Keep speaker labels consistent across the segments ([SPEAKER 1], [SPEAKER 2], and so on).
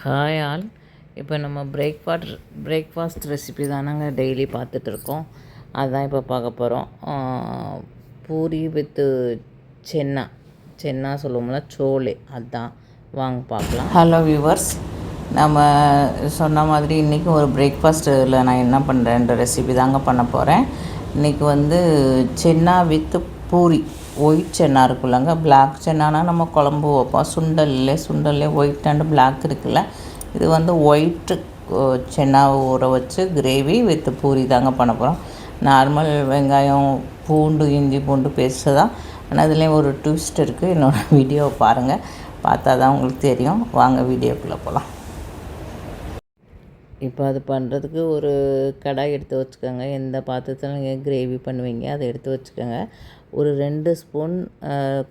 [SPEAKER 1] Hi all. இப்போ நம்ம breakfast recipe தானங்க டெய்லி பார்த்துட்ருக்கோம். அதுதான் இப்போ பார்க்க போகிறோம். பூரி வித்து சென்னா சொல்லுவோம்ல, சோளே, அதுதான். வாங்க பார்க்கலாம். ஹலோ வியூவர்ஸ், நம்ம சொன்ன மாதிரி இன்றைக்கி ஒரு பிரேக்ஃபாஸ்ட்டில் நான் என்ன பண்ணுறேன்ற ரெசிபி தாங்க பண்ண போகிறேன். இன்றைக்கி சென்னா வித்து பூரி. ஒயிட் சென்னா இருக்குல்லங்க, பிளாக் சென்னானா நம்ம குழம்பு வைப்போம். சுண்டல்லே ஒயிட் அண்ட் பிளாக் இருக்குல்ல, இது ஒயிட்டு சென்னாவை ஊற வச்சு கிரேவி வித் பூரி தாங்க பண்ண போகிறோம். நார்மல் வெங்காயம் இஞ்சி பூண்டு பேஸ்ட்டு தான். ஆனால் அதுலேயும் ஒரு ட்விஸ்ட் இருக்குது. என்னோடய வீடியோவை பாருங்கள், பார்த்தா தான் உங்களுக்கு தெரியும். வாங்க வீடியோக்குள்ளே போகலாம். இப்போ அது பண்ணுறதுக்கு ஒரு கடாய் எடுத்து வச்சுக்கோங்க. எந்த பாத்திரத்தில் நீங்கள் கிரேவி பண்ணுவீங்க அதை எடுத்து வச்சுக்கோங்க. ஒரு 2 ஸ்பூன்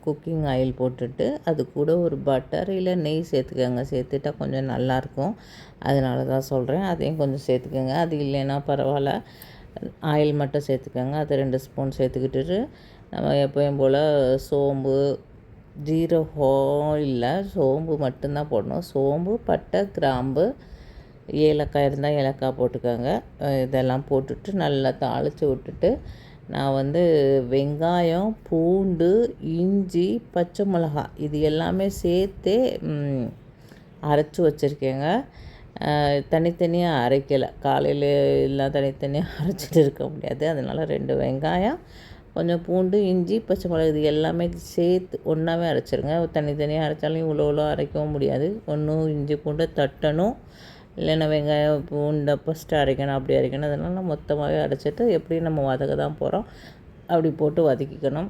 [SPEAKER 1] குக்கிங் ஆயில் போட்டுட்டு அது கூட ஒரு பட்டர் இல்லை நெய் சேர்த்துக்கோங்க. சேர்த்துட்டா கொஞ்சம் நல்லாயிருக்கும், அதனால தான் சொல்கிறேன். அதையும் கொஞ்சம் சேர்த்துக்கோங்க. அது இல்லைன்னா பரவாயில்ல, ஆயில் மட்டும் சேர்த்துக்கோங்க. அது 2 ஸ்பூன் சேர்த்துக்கிட்டு நம்ம எப்போயும் போல் சோம்பு, ஜீரகம் இல்லை, சோம்பு மட்டும்தான் போடணும். சோம்பு, பட்டை, கிராம்பு, ஏலக்காய் இருந்தால் ஏலக்காய் போட்டுக்கோங்க. இதெல்லாம் போட்டுட்டு நல்லா தாளித்து விட்டுட்டு நான் வெங்காயம், பூண்டு, இஞ்சி, பச்சை மிளகாய் இது எல்லாமே சேர்த்தே அரைச்சி வச்சுருக்கேங்க. தனித்தனியாக அரைக்கலை. காலையில் எல்லாம் தனித்தனியாக அரைச்சிட்டு இருக்க முடியாது. அதனால் 2 வெங்காயம், கொஞ்சம் பூண்டு, இஞ்சி, பச்சை மிளகாய் இது எல்லாமே சேர்த்து ஒன்றாவே அரைச்சிருங்க. தனித்தனியாக அரைச்சாலும் இவ்வளோ அரைக்கவும் முடியாது. ஒன்றும் இஞ்சி பூண்டை தட்டணும், இல்லைன்னா வெங்காயம் பூண்டை ஃபஸ்ட்டு அரைக்கணும், அப்படி அரைக்கணும். அதனால் மொத்தமாகவே அரைச்சிட்டு எப்படியும் நம்ம வதக்க தான் போகிறோம், அப்படி போட்டு வதக்கிக்கணும்.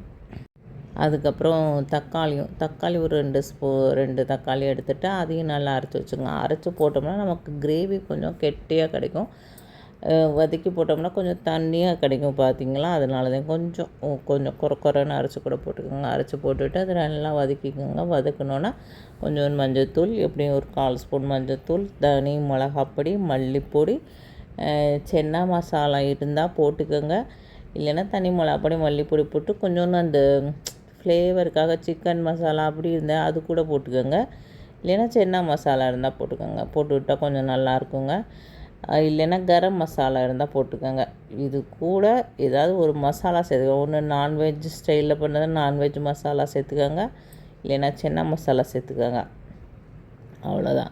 [SPEAKER 1] அதுக்கப்புறம் தக்காளி ஒரு 2 தக்காளி எடுத்துகிட்டு அதையும் நல்லா அரைச்சி வச்சுக்கோங்க. அரைச்சி போட்டோம்னா நமக்கு கிரேவி கொஞ்சம் கெட்டியாக கிடைக்கும். வதக்கி போட்டோம்னா கொஞ்சம் தண்ணியாக கிடைக்கும், பார்த்திங்களா? அதனால தான் கொஞ்சம் குறைன்னு அரைச்சி கூட போட்டுக்கோங்க. அரைச்சி போட்டுவிட்டு அதை நல்லா வதக்கிக்கோங்க. வதக்கணுன்னா கொஞ்சம் மஞ்சள்தூள், எப்படியும் ஒரு 1/4 ஸ்பூன் மஞ்சள்தூள், தனி மிளகாப்பொடி, மல்லிப்பொடி, சென்னா மசாலா இருந்தால் போட்டுக்கோங்க. இல்லைன்னா தனி மிளகாப்பொடி, மல்லிப்பொடி போட்டு கொஞ்சோண்டு அந்த ஃப்ளேவருக்காக சிக்கன் மசாலா அப்படி இருந்தால் அது கூட போட்டுக்கோங்க. இல்லைன்னா சென்னா மசாலா இருந்தால் போட்டுக்கோங்க. போட்டுவிட்டால் கொஞ்சம் நல்லாயிருக்குங்க. இல்லைன்னா கரம் மசாலா இருந்தால் போட்டுக்கோங்க. இது கூட ஏதாவது ஒரு மசாலா சேர்த்துக்கோங்க. ஒன்று நான்வெஜ் ஸ்டைலில் பண்ணது நான்வெஜ் மசாலா சேர்த்துக்கோங்க, இல்லைன்னா சென்னா மசாலா சேர்த்துக்கோங்க. அவ்வளோதான்.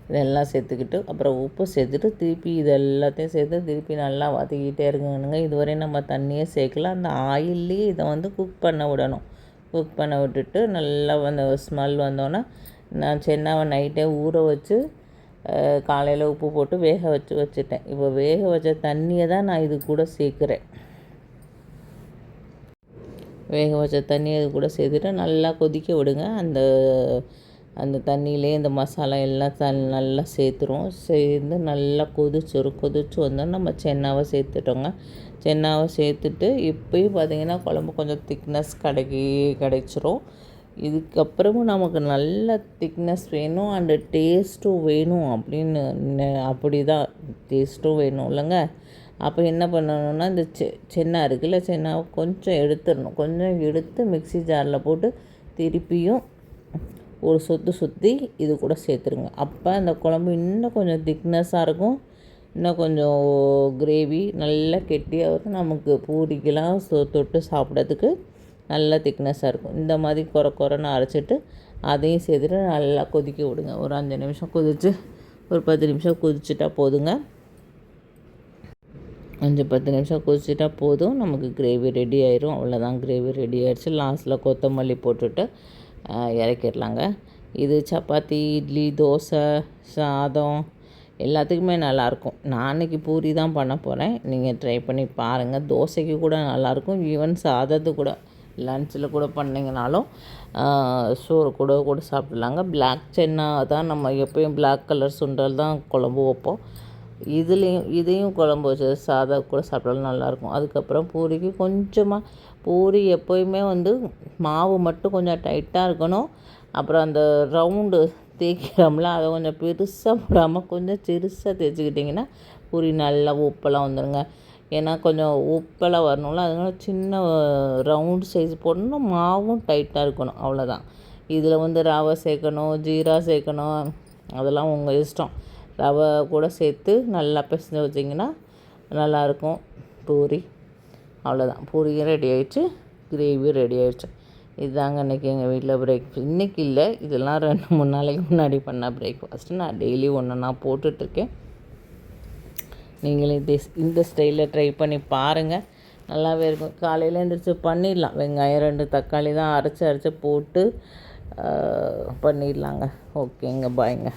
[SPEAKER 1] இதெல்லாம் சேர்த்துக்கிட்டு அப்புறம் உப்பு சேர்த்துட்டு திருப்பி இது எல்லாத்தையும் சேர்த்து திருப்பி நல்லா வதக்கிட்டே இருக்கணுங்க. இதுவரை நம்ம தண்ணியே சேர்க்கல. அந்த ஆயில்லேயே இதை குக் பண்ண விடணும். குக் பண்ண விட்டுட்டு நல்லா ஸ்மெல் வந்தோன்னே நான் சென்னாவை நைட்டே ஊற வச்சு காலையில் உப்பு போட்டு வேக வச்சுட்டேன். இப்போ வேக வச்ச தண்ணியை தான் நான் இது கூட சேர்க்குறேன். வேக வச்ச தண்ணியை இது கூட சேர்த்துட்டு நல்லா கொதிக்க விடுங்க. அந்த தண்ணியிலே இந்த மசாலா எல்லாம் நல்லா சேர்ந்து நல்லா கொதிச்சு வந்தோம். நம்ம சென்னாவை சேர்த்துட்டோங்க. சென்னாவை சேர்த்துட்டு இப்போயும் பார்த்திங்கன்னா குழம்பு கொஞ்சம் திக்னஸ் கிடைச்சிரும். இதுக்கப்புறமும் நமக்கு நல்ல திக்னஸ் வேணும் அண்டு டேஸ்ட்டும் வேணும் அப்படி தான் டேஸ்ட்டும் வேணும் இல்லைங்க. அப்போ என்ன பண்ணணுன்னா இந்த சென்னா இருக்குல்ல, சென்னாவை கொஞ்சம் எடுத்துடணும். கொஞ்சம் எடுத்து மிக்ஸி ஜாரில் போட்டு திருப்பியும் ஒரு சுற்றி இது கூட சேர்த்துருங்க. அப்போ அந்த குழம்பு இன்னும் கொஞ்சம் திக்னஸாக இருக்கும், இன்னும் கொஞ்சம் கிரேவி நல்லா கெட்டியாக இருக்கும். நமக்கு பூரிக்கெல்லாம் தொட்டு சாப்பிட்றதுக்கு நல்லா திக்னஸாக இருக்கும். இந்த மாதிரி குறைன்னு அரைச்சிட்டு அதையும் சேர்த்துட்டு நல்லா கொதிக்க விடுங்க. ஒரு 5 நிமிஷம் கொதித்து ஒரு 10 நிமிஷம் கொதிச்சுட்டா போதுங்க. 5-10 நிமிஷம் கொதிச்சுட்டா போதும், நமக்கு கிரேவி ரெடி ஆயிரும். அவ்வளோதான், கிரேவி ரெடி ஆகிடுச்சு. லாஸ்ட்டில் கொத்தமல்லி போட்டுட்டு இறக்கிடலாங்க. இது சப்பாத்தி, இட்லி, தோசை, சாதம் எல்லாத்துக்குமே நல்லாயிருக்கும். நான் அன்றைக்கி பூரி தான் பண்ண போகிறேன். நீங்கள் ட்ரை பண்ணி பாருங்கள். தோசைக்கு கூட நல்லாயிருக்கும். ஈவன் சாதத்துக்கு கூட லன்ச்சில் கூட பண்ணிங்கனாலும் சோறு கூட சாப்பிட்லாங்க. பிளாக் சென்னா தான் நம்ம எப்போயும் பிளாக் கலர் சுண்டல் தான் குழம்பு வைப்போம். இதையும் குழம்பு வச்சு சாதம் கூட சாப்பிட்டாலும் நல்லாயிருக்கும். அதுக்கப்புறம் பூரிக்கு கொஞ்சமாக பூரி எப்போயுமே மாவு மட்டும் கொஞ்சம் டைட்டாக இருக்கணும். அப்புறம் அந்த ரவுண்டு தேய்க்கிறோம்ல, அதை கொஞ்சம் பெருசாக போடாமல் கொஞ்சம் சிறுசாக தேய்ச்சிக்கிட்டிங்கன்னா பூரி நல்லா உப்பெல்லாம் வந்துடுங்க. ஏன்னா கொஞ்சம் உப்பெல்லாம் வரணும்ல, அதனால சின்ன ரவுண்ட் சைஸ் போடணும். மாவும் டைட்டாக இருக்கணும், அவ்வளோதான். இதில் ரவை சேர்க்கணும், ஜீரா சேர்க்கணும், அதெல்லாம் உங்கள் இஷ்டம். ரவை கூட சேர்த்து நல்லா பிசைஞ்சு வச்சிங்கன்னா நல்லாயிருக்கும் பூரி. அவ்வளோதான், பூரியும் ரெடி ஆகிடுச்சு, கிரேவியும் ரெடி ஆகிடுச்சு. இதுதாங்க இன்றைக்கி எங்கள் வீட்டில் பிரேக்ஃபாஸ்ட். இன்றைக்கி இல்லை, இதெல்லாம் 2-3 நாளைக்கு முன்னாடி பண்ண பிரேக்ஃபாஸ்ட்டு. நான் டெய்லி ஒன்று நான் போட்டுட்ருக்கேன். நீங்களே இந்த ஸ்டைலில் ட்ரை பண்ணி பாருங்கள், நல்லாவே இருக்கும். காலையில் எழுந்திரிச்சு பண்ணிடலாம். வெங்காயம் 2 தக்காளி தான் அரைச்சி போட்டு பண்ணிடலாங்க. ஓகேங்க, பாய்ங்க.